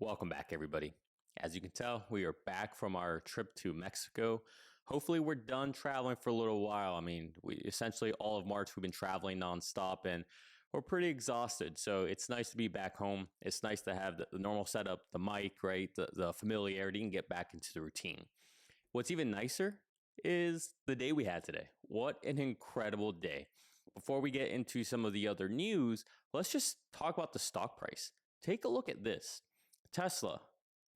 Welcome back, everybody. As you can tell, we are back from our trip to Mexico. Hopefully, we're done traveling for a little while. I mean, we essentially all of March we've been traveling nonstop, and we're pretty exhausted. So it's nice to be back home. It's nice to have the normal setup, the mic, right, the familiarity, and get back into the routine. What's even nicer is the day we had today. What an incredible day! Before we get into some of the other news, let's just talk about the stock price. Take a look at this. Tesla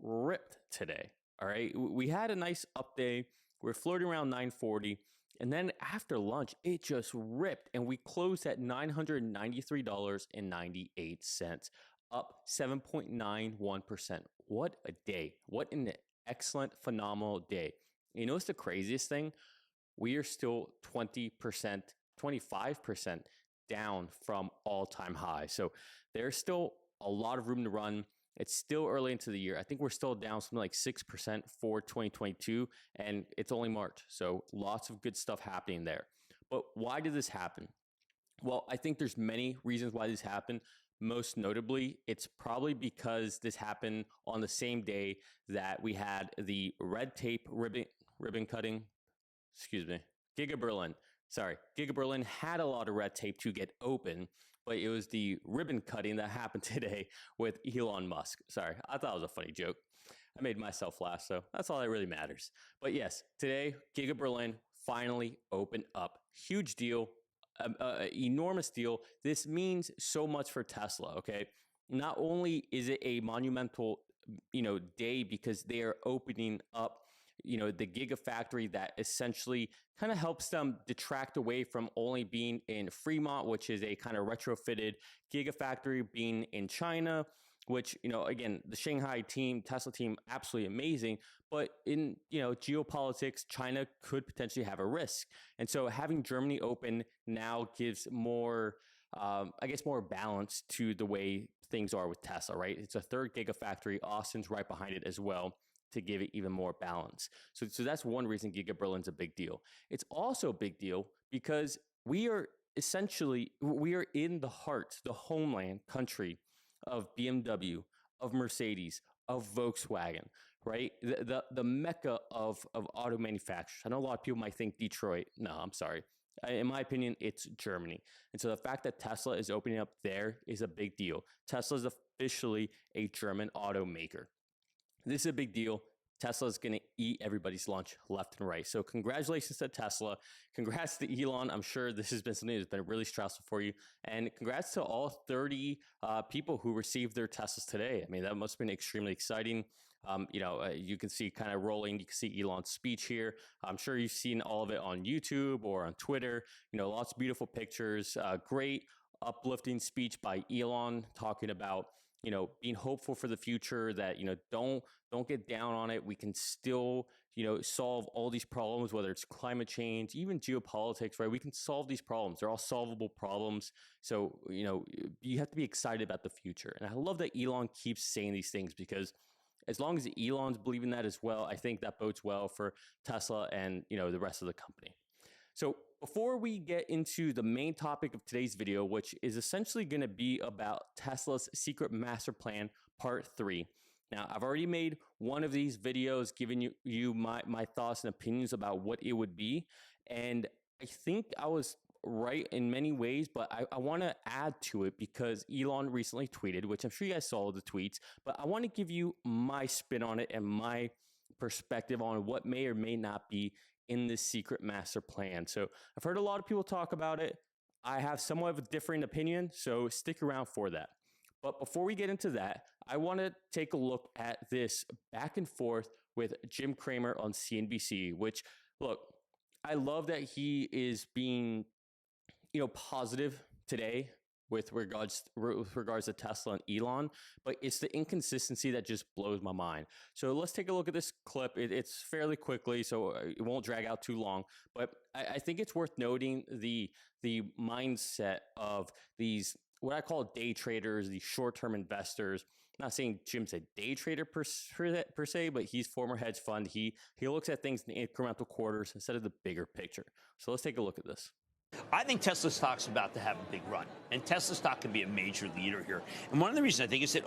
ripped today. All right. We had a nice up day. We're floating around 940. And then after lunch, it just ripped. And we closed at $993.98, up 7.91%. What a day. What an excellent, phenomenal day. You know what's the craziest thing? We are still 20%, 25% down from all-time high. So there's still a lot of room to run. It's still early into the year. I think we're still down something like 6% for 2022, and it's only March. So lots of good stuff happening there. But why did this happen? Well, I think there's many reasons why this happened. Most notably, it's probably because this happened on the same day that we had the red tape ribbon cutting, Giga Berlin. Giga Berlin had a lot of red tape to get open, but it was the ribbon cutting that happened today with Elon Musk. Sorry, I thought it was a funny joke. I made myself laugh, so that's all that really matters. But yes, today, Giga Berlin finally opened up. Huge deal, enormous deal. This means so much for Tesla, okay? Not only is it a monumental, day because they are opening up the Gigafactory that essentially kind of helps them detract away from only being in Fremont, which is a kind of retrofitted Gigafactory, being in China, which, again, the Shanghai team, Tesla team, absolutely amazing. But in, geopolitics, China could potentially have a risk. And so having Germany open now gives more, more balance to the way things are with Tesla, right? It's a third Gigafactory. Austin's right behind it as well, to give it even more balance. So that's one reason Giga Berlin's a big deal. It's also a big deal because we are in the heart, the homeland country of BMW, of Mercedes, of Volkswagen, right? The mecca of auto manufacturers. I know a lot of people might think Detroit. No, I'm sorry. In my opinion, it's Germany. And so the fact that Tesla is opening up there is a big deal. Tesla is officially a German automaker. This is a big deal. Tesla is going to eat everybody's lunch left and right. So congratulations to Tesla. Congrats to Elon. I'm sure this has been something that's been really stressful for you. And congrats to all 30 people who received their Teslas today. I mean, that must have been extremely exciting. You can see kind of rolling. You can see Elon's speech here. I'm sure you've seen all of it on YouTube or on Twitter. Lots of beautiful pictures. Great uplifting speech by Elon talking about being hopeful for the future, that, don't get down on it. We can still, solve all these problems, whether it's climate change, even geopolitics, right? We can solve these problems. They're all solvable problems. So, you have to be excited about the future. And I love that Elon keeps saying these things, because as long as Elon's believing that as well, I think that bodes well for Tesla and, the rest of the company. So before we get into the main topic of today's video, which is essentially going to be about Tesla's secret master plan, part 3. Now, I've already made one of these videos giving you my thoughts and opinions about what it would be. And I think I was right in many ways, but I want to add to it because Elon recently tweeted, which I'm sure you guys saw the tweets, but I want to give you my spin on it and my perspective on what may or may not be in this secret master plan. So I've heard a lot of people talk about it. I have somewhat of a differing opinion, so stick around for that. But before we get into that, I want to take a look at this back and forth with Jim Cramer on CNBC, which, look, I love that he is being, positive today with regards to Tesla and Elon, but it's the inconsistency that just blows my mind. So let's take a look at this clip. It's fairly quickly, so it won't drag out too long, but I think it's worth noting the mindset of these, what I call day traders, these short-term investors. I'm not saying Jim's a day trader per se, but he's former hedge fund. He looks at things in incremental quarters instead of the bigger picture. So let's take a look at this. I think Tesla stock's about to have a big run, and Tesla stock can be a major leader here. And one of the reasons I think is that,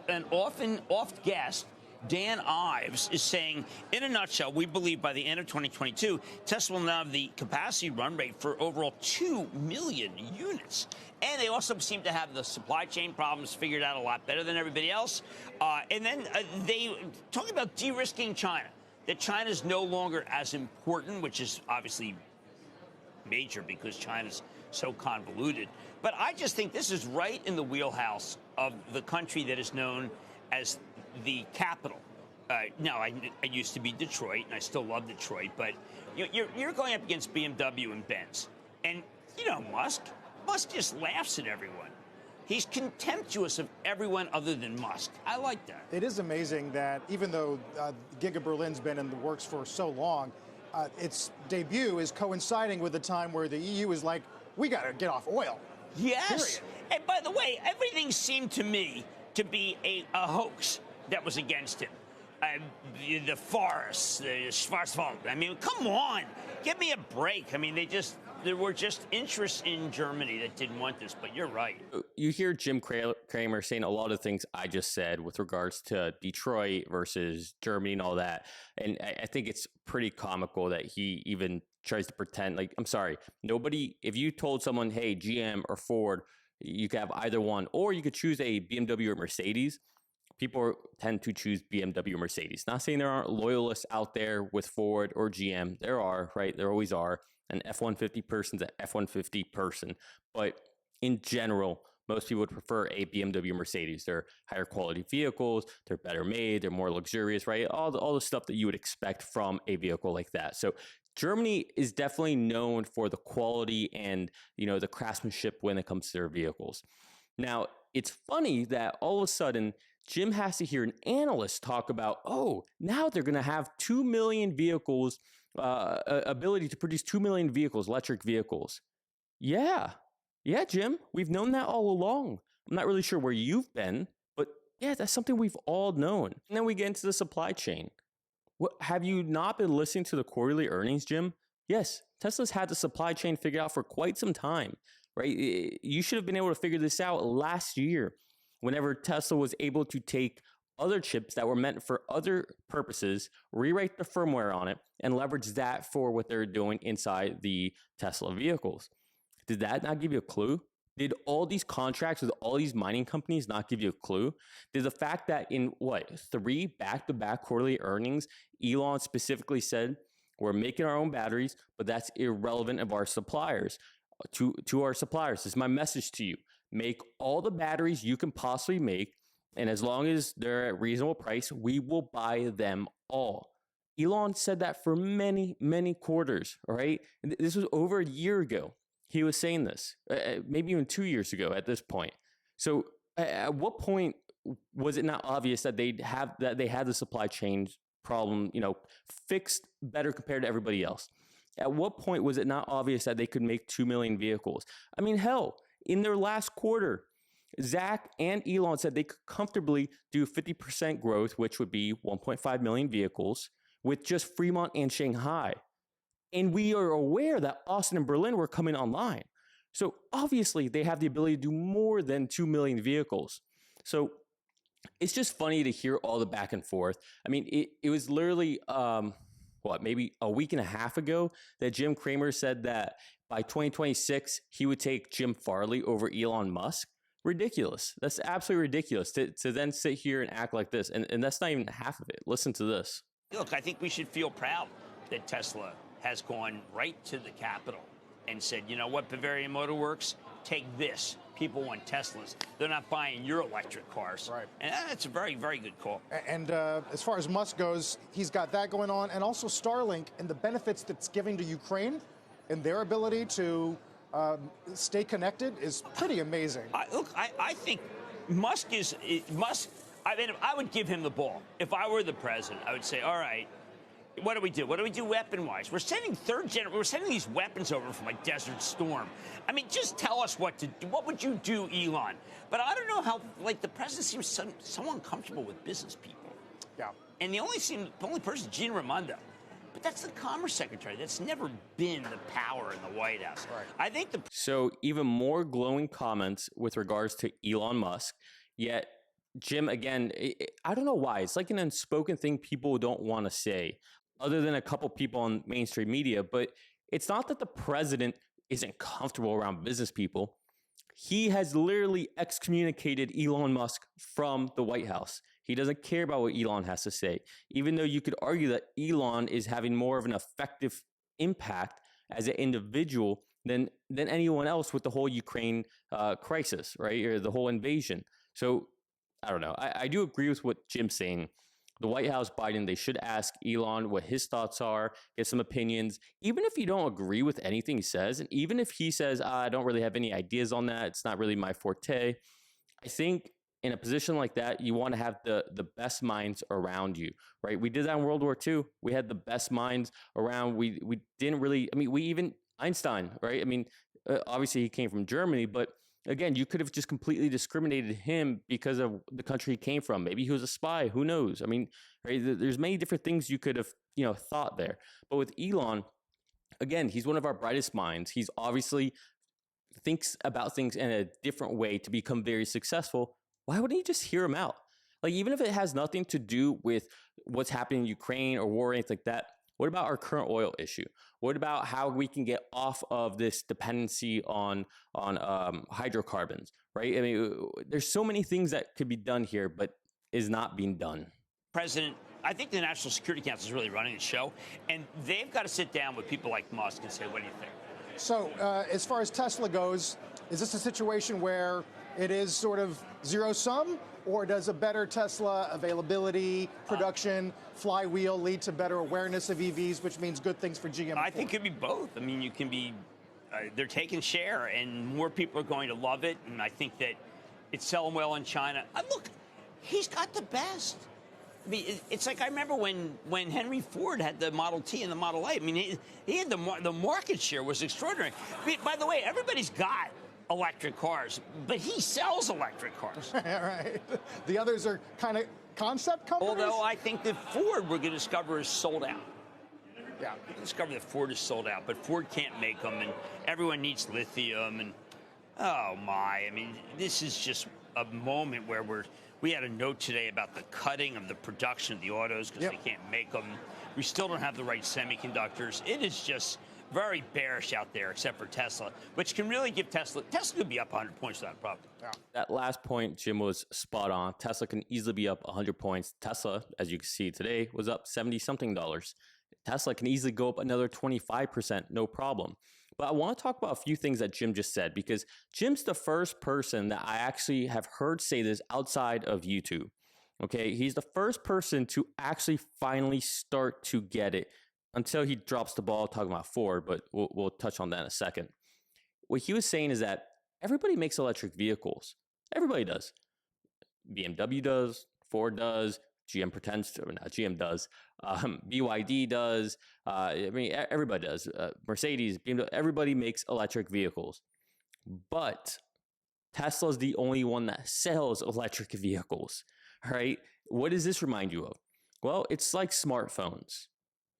an often oft-guessed Dan Ives is saying, in a nutshell, we believe by the end of 2022, Tesla will now have the capacity run rate for overall 2 million units. And they also seem to have the supply chain problems figured out a lot better than everybody else. And then they talking about de-risking China, that China is no longer as important, which is obviously major because China's so convoluted. But I just think this is right in the wheelhouse of the country that is known as the capital. Now, I used to be Detroit, and I still love Detroit, but you're going up against BMW and Benz. And, Musk just laughs at everyone. He's contemptuous of everyone other than Musk. I like that. It is amazing that even though Giga Berlin's been in the works for so long, its debut is coinciding with the time where the EU is like, we got to get off oil. Yes. Period. And by the way, everything seemed to me to be a hoax that was against him. The forests, the Schwarzwald. I mean, come on. Give me a break. I mean, there were just interests in Germany that didn't want this, but you're right. You hear Jim Cramer saying a lot of things I just said with regards to Detroit versus Germany and all that. And I think it's pretty comical that he even tries to pretend like, I'm sorry, nobody, if you told someone, hey, GM or Ford, you could have either one, or you could choose a BMW or Mercedes, people tend to choose BMW or Mercedes. Not saying there aren't loyalists out there with Ford or GM. There are, right? There always are. An F-150 person's an F-150 person. But in general, most people would prefer a BMW or Mercedes. They're higher quality vehicles. They're better made. They're more luxurious, right? All the stuff that you would expect from a vehicle like that. So Germany is definitely known for the quality and, the craftsmanship when it comes to their vehicles. Now, it's funny that all of a sudden, Jim has to hear an analyst talk about, now they're going to have 2 million vehicles, ability to produce 2 million vehicles, electric vehicles. Yeah, Jim, we've known that all along. I'm not really sure where you've been, but yeah, that's something we've all known. And then we get into the supply chain. Have you not been listening to the quarterly earnings, Jim? Yes, Tesla's had the supply chain figured out for quite some time, right? You should have been able to figure this out last year, whenever Tesla was able to take other chips that were meant for other purposes, rewrite the firmware on it, and leverage that for what they're doing inside the Tesla vehicles. Did that not give you a clue? Did all these contracts with all these mining companies not give you a clue? Did the fact that in 3 back-to-back quarterly earnings, Elon specifically said, we're making our own batteries, but that's irrelevant of our suppliers. To our suppliers, this is my message to you. Make all the batteries you can possibly make, and as long as they're at reasonable price, we will buy them all. Elon said that for many, many quarters, all right? This was over a year ago. He was saying this, maybe even 2 years ago at this point. So at what point was it not obvious that they had the supply chain problem, fixed better compared to everybody else? At what point was it not obvious that they could make 2 million vehicles? I mean, hell, in their last quarter, Zach and Elon said they could comfortably do 50% growth, which would be 1.5 million vehicles, with just Fremont and Shanghai. And we are aware that Austin and Berlin were coming online. So obviously they have the ability to do more than 2 million vehicles. So it's just funny to hear all the back and forth. I mean, it was literally, maybe a week and a half ago that Jim Cramer said that by 2026, he would take Jim Farley over Elon Musk. Ridiculous. That's absolutely ridiculous to then sit here and act like this. And that's not even half of it. Listen to this. Look, I think we should feel proud that Tesla has gone right to the Capitol and said, you know what, Bavarian Motor Works, take this. People want Teslas. They're not buying your electric cars. Right. And that's a very, very good call. And as far as Musk goes, he's got that going on. And also Starlink and the benefits that's giving to Ukraine and their ability to stay connected is pretty amazing. I think Musk I mean, I would give him the ball. If I were the president, I would say, all right, what do we do? What do we do weapon-wise? We're sending we're sending these weapons over from like Desert Storm. I mean, just tell us what to do. What would you do, Elon? But I don't know how, the president seems so uncomfortable with business people. Yeah. And the only person, Gina Raimondo. But that's the Commerce Secretary. That's never been the power in the White House. Right. I think the So even more glowing comments with regards to Elon Musk. Yet Jim, again, I don't know why. It's like an unspoken thing people don't want to say, other than a couple people on mainstream media. But it's not that the president isn't comfortable around business people. He has literally excommunicated Elon Musk from the White House. He doesn't care about what Elon has to say, even though you could argue that Elon is having more of an effective impact as an individual than anyone else with the whole Ukraine crisis, right? Or the whole invasion. So I don't know. I do agree with what Jim's saying. The White House, Biden, they should ask Elon what his thoughts are, get some opinions. Even if you don't agree with anything he says, and even if he says, I don't really have any ideas on that, it's not really my forte, I think in a position like that, you want to have the best minds around you, right? We did that in World War II. We had the best minds around. We didn't really, we even, Einstein, right? Obviously he came from Germany, but again, you could have just completely discriminated him because of the country he came from. Maybe he was a spy. Who knows? Right? There's many different things you could have, thought there. But with Elon, again, he's one of our brightest minds. He's obviously thinks about things in a different way to become very successful. Why wouldn't you just hear him out? Like, even if it has nothing to do with what's happening in Ukraine or war or anything like that, what about our current oil issue? What about how we can get off of this dependency on hydrocarbons, right? There's so many things that could be done here, but is not being done. president, I think the National Security Council is really running the show, and they've got to sit down with people like Musk and say, what do you think? So as far as Tesla goes, is this a situation where it is sort of zero-sum, or does a better Tesla availability, production, flywheel lead to better awareness of EVs, which means good things for GM? I think it could be both. You can be, they're taking share, and more people are going to love it, and I think that it's selling well in China. Look, he's got the best. It's like I remember when Henry Ford had the Model T and the Model A. He had the market share was extraordinary. By the way, everybody's got electric cars, but he sells electric cars. Right. The others are kind of concept companies. Although I think that Ford, we're going to discover, is sold out. Yeah. We're going to discover that Ford is sold out, but Ford can't make them, and everyone needs lithium. And oh my, this is just a moment where we had a note today about the cutting of the production of the autos because they can't make them. We still don't have the right semiconductors. It is just very bearish out there, except for Tesla, which can really give Tesla could be up 100 points without a problem. Yeah. That last point, Jim, was spot on. Tesla can easily be up 100 points. Tesla, as you can see today, was up $70-something. Tesla can easily go up another 25%, no problem. But I want to talk about a few things that Jim just said, because Jim's the first person that I actually have heard say this outside of YouTube. Okay, he's the first person to actually finally start to get it, until he drops the ball talking about Ford, but we'll touch on that in a second. What he was saying is that everybody makes electric vehicles. Everybody does. BMW does, Ford does, GM pretends to, or not GM does, BYD does, everybody does, Mercedes, BMW, everybody makes electric vehicles. But Tesla's the only one that sells electric vehicles, right? What does this remind you of? Well, it's like smartphones.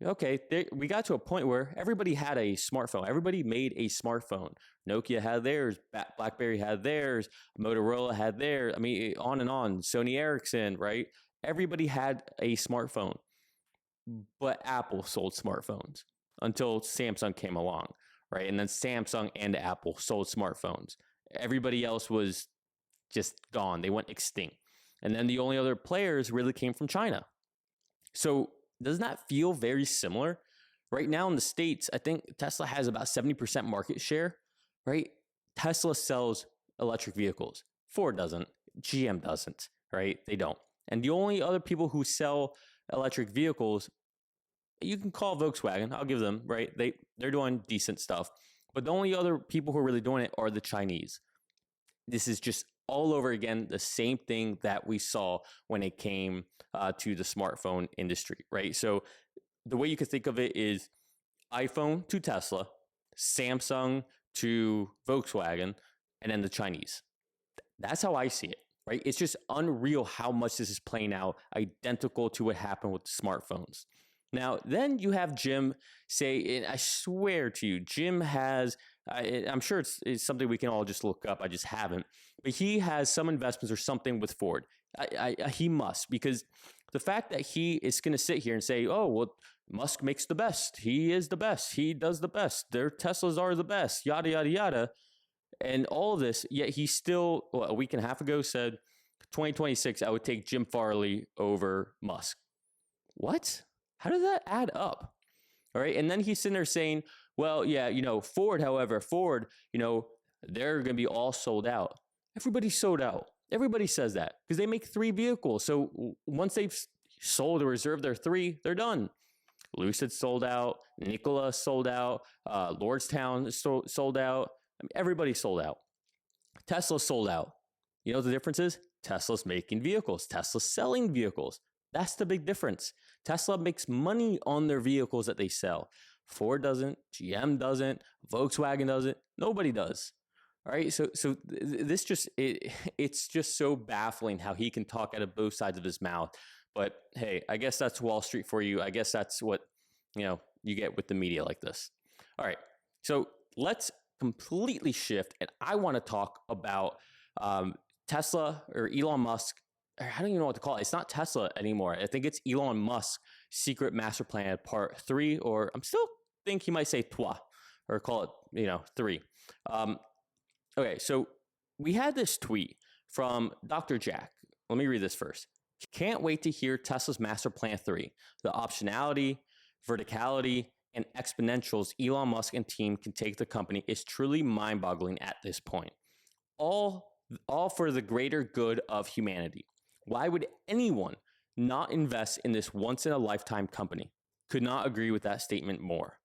Okay, we got to a point where everybody had a smartphone. Everybody made a smartphone. Nokia had theirs. BlackBerry had theirs. Motorola had theirs. On and on. Sony Ericsson, right? Everybody had a smartphone. But Apple sold smartphones until Samsung came along, right? And then Samsung and Apple sold smartphones. Everybody else was just gone. They went extinct. And then the only other players really came from China. So doesn't that feel very similar? Right now in the States, I think Tesla has about 70% market share, right? Tesla sells electric vehicles. Ford doesn't. GM doesn't, right? They don't. And the only other people who sell electric vehicles, you can call Volkswagen. I'll give them, right? They're doing decent stuff. But the only other people who are really doing it are the Chinese. This is just all over again, the same thing that we saw when it came to the smartphone industry, right? So the way you could think of it is iPhone to Tesla, Samsung to Volkswagen, and then the Chinese. That's how I see it, right? It's just unreal how much this is playing out identical to what happened with the smartphones. Now, then you have Jim say, and I swear to you, Jim has, I'm sure it's something we can all just look up. I just haven't. But he has some investments or something with Ford. He must, because the fact that he is going to sit here and say, oh, well, Musk makes the best. He is the best. He does the best. Their Teslas are the best, yada, yada, yada. And all of this, yet he still, a week and a half ago said, 2026, I would take Jim Farley over Musk. What? How does that add up? All right. And then he's sitting there saying, well, yeah, Ford, however, they're going to be all sold out. Everybody's sold out. Everybody says that because they make 3 vehicles. So once they've sold or reserved their 3, they're done. Lucid sold out. Nikola sold out. Lordstown sold out. I mean, everybody sold out. Tesla sold out. You know what the difference is? Tesla's making vehicles. Tesla's selling vehicles. That's the big difference. Tesla makes money on their vehicles that they sell. Ford doesn't. GM doesn't. Volkswagen doesn't. Nobody does. All right. So this it's just so baffling how he can talk out of both sides of his mouth. But hey, I guess that's Wall Street for you. I guess that's what, you get with the media like this. All right. So let's completely shift. And I want to talk about Tesla or Elon Musk. I don't even know what to call it. It's not Tesla anymore. I think it's Elon Musk's secret master plan part 3, or I'm still think he might say trois or call it, 3. Okay. So we had this tweet from Dr. Jack. Let me read this first. Can't wait to hear Tesla's master plan 3. The optionality, verticality, and exponentials Elon Musk and team can take the company is truly mind-boggling at this point. All for the greater good of humanity. Why would anyone not invest in this once-in-a-lifetime company? Could not agree with that statement more.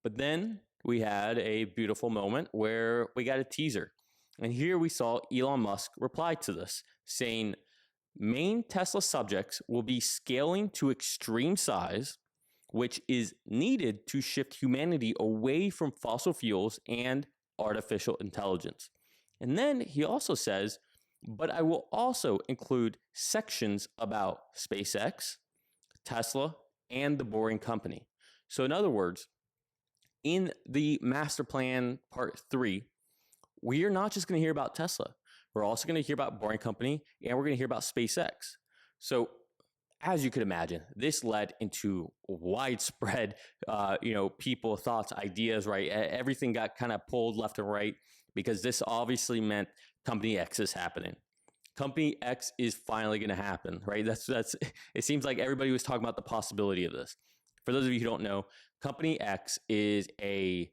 But then we had a beautiful moment where we got a teaser. And here we saw Elon Musk reply to this, saying, main Tesla subjects will be scaling to extreme size, which is needed to shift humanity away from fossil fuels and artificial intelligence. And then he also says, but I will also include sections about SpaceX, Tesla, and the Boring Company. So in other words, in the master plan part 3, we are not just going to hear about Tesla. We're also going to hear about Boring Company, and we're going to hear about SpaceX. So as you could imagine, this led into widespread, people, thoughts, ideas, right? Everything got kind of pulled left and right because this obviously meant Company X is happening. Company X is finally going to happen, right? That's. It seems like everybody was talking about the possibility of this. For those of you who don't know, Company X is I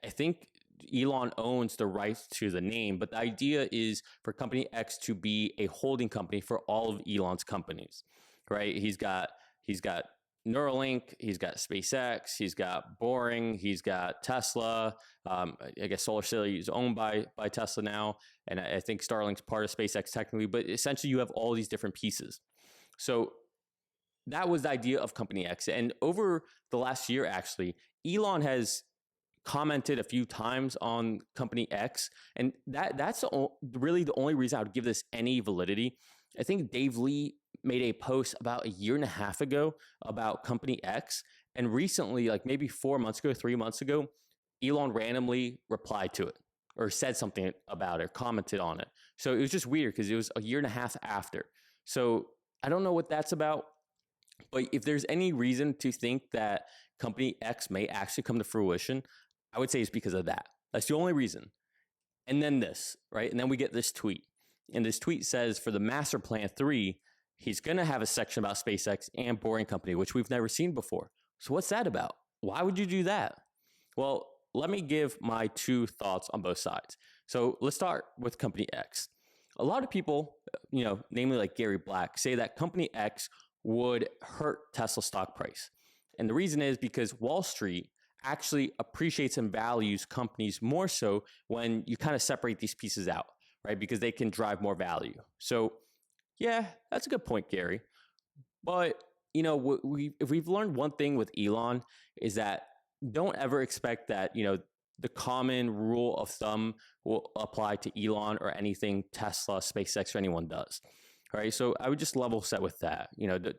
think Elon owns the rights to the name, but the idea is for Company X to be a holding company for all of Elon's companies, right? He's got Neuralink, he's got SpaceX, he's got Boring, he's got Tesla. I guess SolarCity is owned by Tesla now, and I think Starlink's part of SpaceX technically, but essentially you have all these different pieces. So that was the idea of Company X. And over the last year, actually, Elon has commented a few times on Company X, and that's really the only reason I would give this any validity. I think Dave Lee made a post about a year and a half ago about Company X, and recently, like maybe 4 months ago, 3 months ago, Elon randomly replied to it or said something about it, commented on it. So it was just weird because it was a year and a half after. So I don't know what that's about, but if there's any reason to think that Company X may actually come to fruition, I would say it's because of that. That's the only reason. And then this, right? And then we get this tweet. And this tweet says for the master plan 3, he's going to have a section about SpaceX and Boring Company, which we've never seen before. So what's that about? Why would you do that? Well, let me give my 2 thoughts on both sides. So let's start with Company X. A lot of people, namely like Gary Black, say that Company X would hurt Tesla stock price. And the reason is because Wall Street actually appreciates and values companies more so when you kind of separate these pieces out, right? Because they can drive more value. So yeah, that's a good point, Gary. But, if we've learned one thing with Elon is that don't ever expect that, the common rule of thumb will apply to Elon or anything Tesla, SpaceX, or anyone does. All right. So I would just level set with that.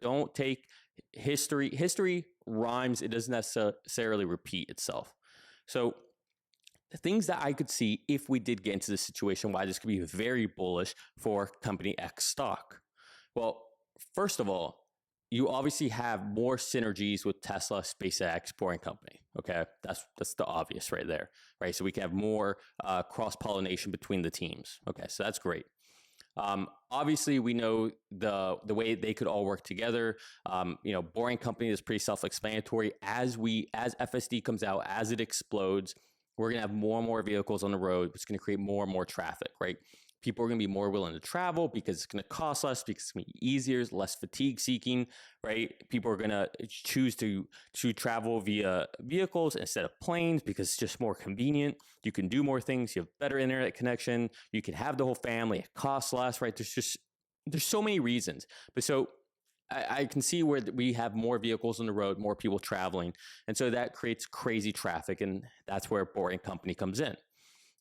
Don't take history rhymes. It doesn't necessarily repeat itself. So the things that I could see if we did get into this situation, why this could be very bullish for company X stock. Well, first of all, you obviously have more synergies with Tesla, SpaceX, Boring Company. Okay, that's the obvious right there, right? So we can have more cross pollination between the teams. Okay, so that's great. Obviously, we know the way they could all work together. Boring Company is pretty self-explanatory. As FSD comes out, as it explodes, we're gonna have more and more vehicles on the road, which is gonna create more and more traffic, right? People are going to be more willing to travel because it's going to cost less, because it's going to be easier, less fatigue seeking, right? People are going to choose to travel via vehicles instead of planes because it's just more convenient. You can do more things. You have better internet connection. You can have the whole family. It costs less, right? There's so many reasons. But so I can see where we have more vehicles on the road, more people traveling. And so that creates crazy traffic. And that's where Boring Company comes in.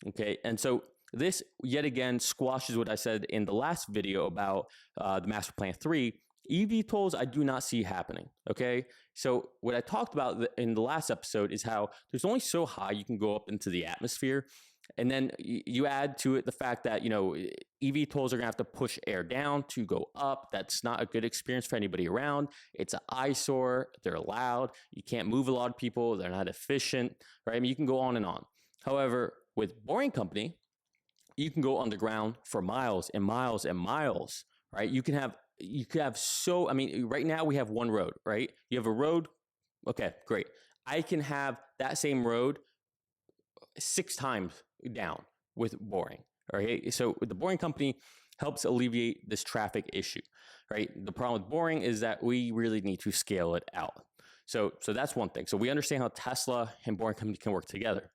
Okay. And so this, yet again, squashes what I said in the last video about the Master Plan 3. eVTOLs, I do not see happening, okay? So what I talked about in the last episode is how there's only so high you can go up into the atmosphere. And then you add to it the fact that, eVTOLs are going to have to push air down to go up. That's not a good experience for anybody around. It's an eyesore. They're loud. You can't move a lot of people. They're not efficient, right? I mean, you can go on and on. However, with Boring Company, you can go underground for miles and miles and miles, right? You could have right now we have one road, right? You have a road. Okay, great. I can have that same road 6 times down with Boring. All right. So the Boring Company helps alleviate this traffic issue, right? The problem with Boring is that we really need to scale it out. So that's one thing. So we understand how Tesla and Boring Company can work together.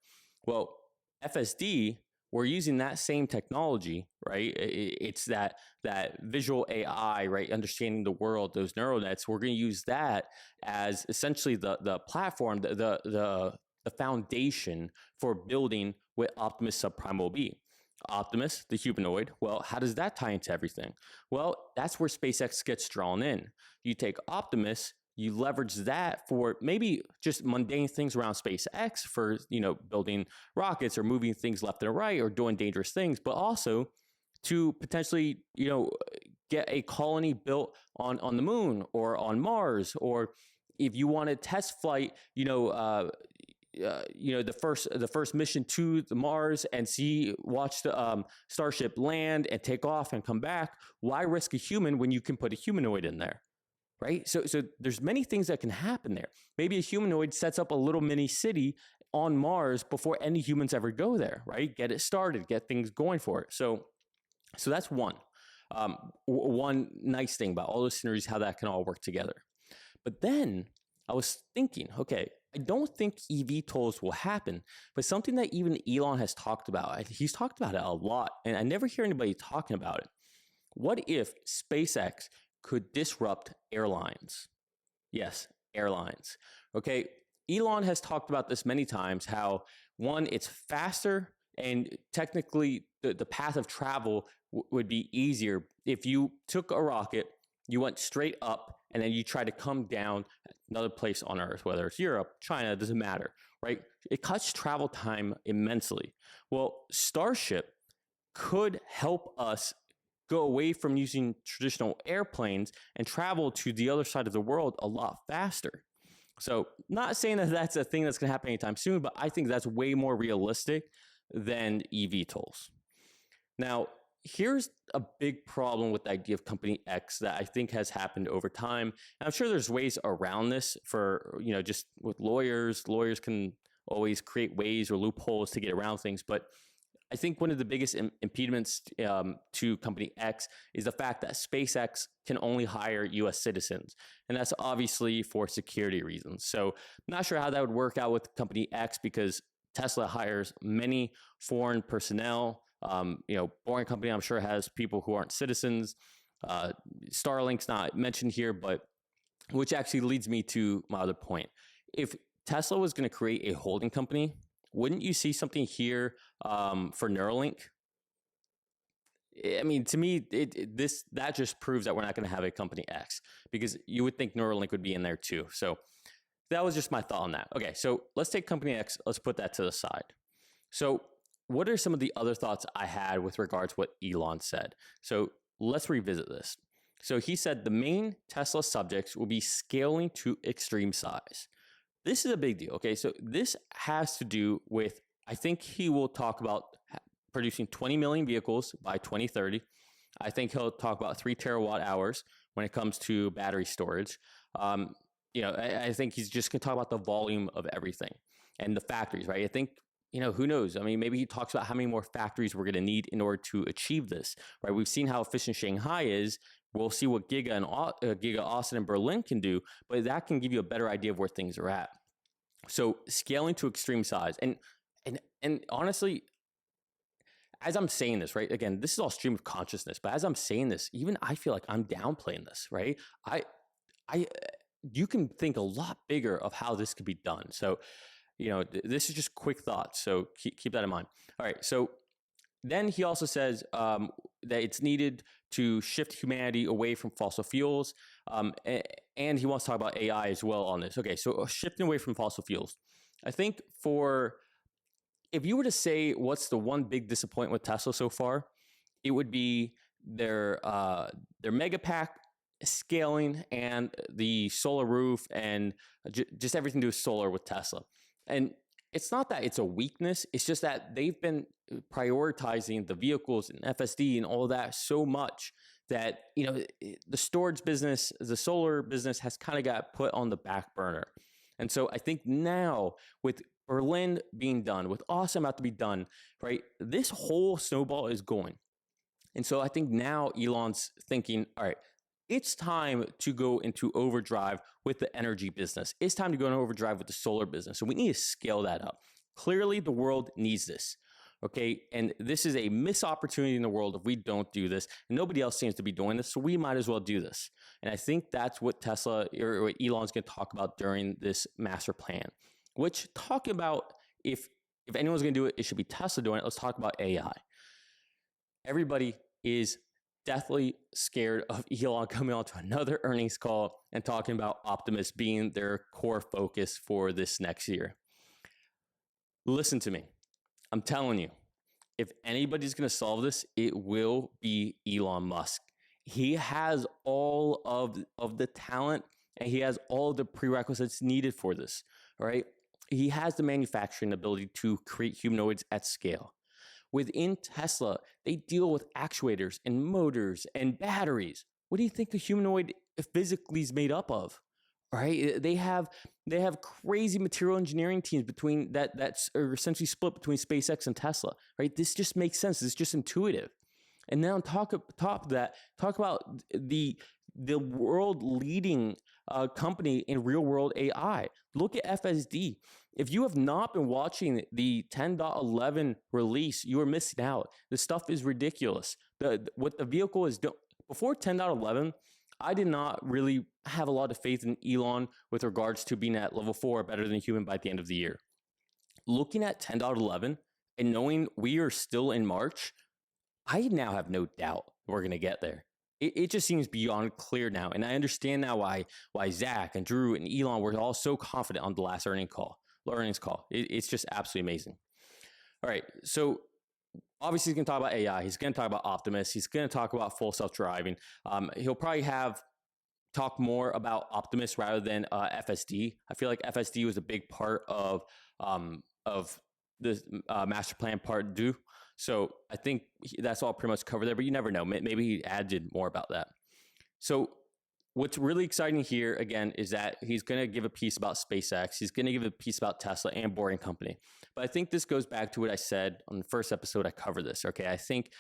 Well, FSD, we're using that same technology, right? It's that visual AI, right? Understanding the world, those neural nets. We're going to use that as essentially the platform, the foundation for building what Optimus Subprime will be. Optimus, the humanoid. Well, how does that tie into everything? Well, that's where SpaceX gets drawn in. You take Optimus, you leverage that for maybe just mundane things around SpaceX for, building rockets or moving things left and right or doing dangerous things, but also to potentially, get a colony built on the moon or on Mars, or if you want a test flight, the first mission to the Mars and watch the Starship land and take off and come back. Why risk a human when you can put a humanoid in there? Right? So there's many things that can happen there. Maybe a humanoid sets up a little mini city on Mars before any humans ever go there, right? Get it started, get things going for it. So that's one. One nice thing about all those synergies, how that can all work together. But then I was thinking, okay, I don't think eVTOLs will happen, but something that even Elon has talked about, he's talked about it a lot, and I never hear anybody talking about it. What if SpaceX could disrupt airlines? Yes, airlines. Okay, Elon has talked about this many times, how one, it's faster, and technically the path of travel would be easier if you took a rocket, you went straight up, and then you try to come down another place on Earth, whether it's Europe, China, it doesn't matter, right? It cuts travel time immensely. Well, Starship could help us go away from using traditional airplanes and travel to the other side of the world a lot faster. So not saying that that's a thing that's going to happen anytime soon, but I think that's way more realistic than eVTOLs. Now, here's a big problem with the idea of Company X that I think has happened over time. And I'm sure there's ways around this for, just with lawyers. Lawyers can always create ways or loopholes to get around things. But I think one of the biggest impediments to Company X is the fact that SpaceX can only hire U.S. citizens. And that's obviously for security reasons. So I'm not sure how that would work out with Company X because Tesla hires many foreign personnel. Boring Company, I'm sure, has people who aren't citizens. Starlink's not mentioned here, but which actually leads me to my other point. If Tesla was going to create a holding company, wouldn't you see something here for Neuralink? I mean, to me, that just proves that we're not going to have a company X, because you would think Neuralink would be in there too. So that was just my thought on that. Okay, so let's take company X. Let's put that to the side. So what are some of the other thoughts I had with regards to what Elon said? So let's revisit this. So he said the main Tesla subjects will be scaling to extreme size. This is a big deal. Okay, so this has to do with, I think he will talk about producing 20 million vehicles by 2030. I think he'll talk about 3 terawatt hours when it comes to battery storage. I think he's just going to talk about the volume of everything and the factories, right? I think, who knows? I mean, maybe he talks about how many more factories we're going to need in order to achieve this, right? We've seen how efficient Shanghai is. We'll see what Giga Austin and Berlin can do, but that can give you a better idea of where things are at. So scaling to extreme size. And honestly, as I'm saying this, right, again, this is all stream of consciousness, but as I'm saying this, even I feel like I'm downplaying this, right? You can think a lot bigger of how this could be done. So, this is just quick thoughts. So keep that in mind. All right. So then he also says that it's needed to shift humanity away from fossil fuels. And he wants to talk about AI as well on this. Okay. So shifting away from fossil fuels. I think if you were to say what's the one big disappointment with Tesla so far, it would be their mega pack scaling and the solar roof and just everything to do with solar with Tesla. And it's not that it's a weakness. It's just that they've been prioritizing the vehicles and FSD and all that so much that, the storage business, the solar business has kind of got put on the back burner. And so I think now with Berlin being done, with Austin about to be done, right, this whole snowball is going. And so I think now Elon's thinking, all right, it's time to go into overdrive with the energy business. It's time to go into overdrive with the solar business. So we need to scale that up. Clearly, the world needs this. Okay. And this is a missed opportunity in the world if we don't do this. And nobody else seems to be doing this. So we might as well do this. And I think that's what Tesla or what Elon's going to talk about during this master plan, which talking about if anyone's going to do it, it should be Tesla doing it. Let's talk about AI. Everybody is deathly scared of Elon coming on to another earnings call and talking about Optimus being their core focus for this next year. Listen to me. I'm telling you, if anybody's going to solve this, it will be Elon Musk. He has all of the talent and he has all the prerequisites needed for this, right? He has the manufacturing ability to create humanoids at scale. Within Tesla, they deal with actuators and motors and batteries. What do you think a humanoid physically is made up of? Right? They have crazy material engineering teams between that's essentially split between SpaceX and Tesla. Right? This just makes sense. It's just intuitive. And now on top of that, talk about the world leading company in real world AI. Look at FSD. If you have not been watching the 10.11 release, you are missing out. The stuff is ridiculous. What the vehicle is doing before 10.11, I did not really have a lot of faith in Elon with regards to being at level 4 better than human by the end of the year. Looking at 10.11 and knowing we are still in March, I now have no doubt we're going to get there. It just seems beyond clear now. And I understand now why Zach and Drew and Elon were all so confident on the last earnings call. It's just absolutely amazing. All right. So obviously he's going to talk about AI. He's going to talk about Optimus. He's going to talk about full self-driving. He'll probably talk more about Optimus rather than FSD. I feel like FSD was a big part of the master plan part 2. So I think that's all pretty much covered there, but you never know. Maybe he added more about that. So what's really exciting here, again, is that he's going to give a piece about SpaceX. He's going to give a piece about Tesla and Boring Company. But I think this goes back to what I said on the first episode. I covered this. Okay, I think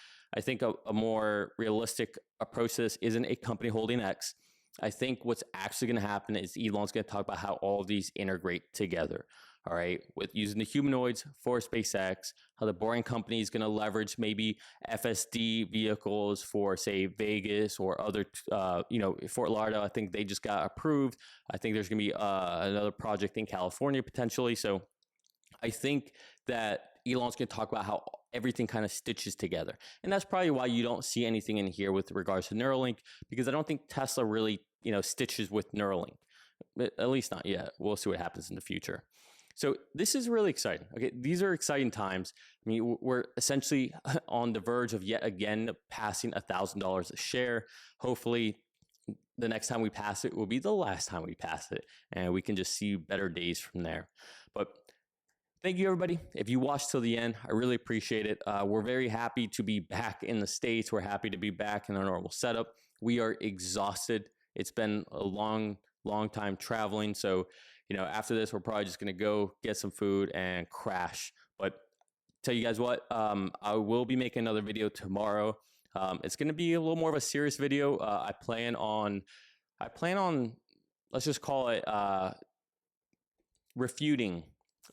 a more realistic approach to this isn't a company holding X. I think what's actually going to happen is Elon's going to talk about how all of these integrate together. All right, with using the humanoids for SpaceX, how the Boring Company is going to leverage maybe FSD vehicles for, say, Vegas or other, Fort Lauderdale. I think they just got approved. I think there's going to be another project in California potentially. So I think that Elon's going to talk about how everything kind of stitches together. And that's probably why you don't see anything in here with regards to Neuralink, because I don't think Tesla really, stitches with Neuralink. At least not yet. We'll see what happens in the future. So this is really exciting. Okay, these are exciting times. I mean, we're essentially on the verge of yet again passing $1,000 a share. Hopefully, the next time we pass it will be the last time we pass it, and we can just see better days from there. But thank you, everybody. If you watched till the end, I really appreciate it. We're very happy to be back in the States. We're happy to be back in our normal setup. We are exhausted. It's been a long time traveling. So, after this, we're probably just going to go get some food and crash. But tell you guys what, I will be making another video tomorrow. It's going to be a little more of a serious video. I plan on, let's just call it, refuting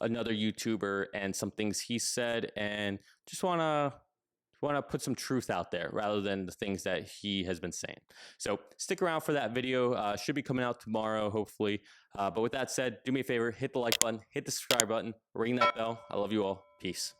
another YouTuber and some things he said, and just want to put some truth out there rather than the things that he has been saying. So stick around for that video. Should be coming out tomorrow, hopefully. But with that said, do me a favor, hit the like button, hit the subscribe button, ring that bell. I love you all. Peace.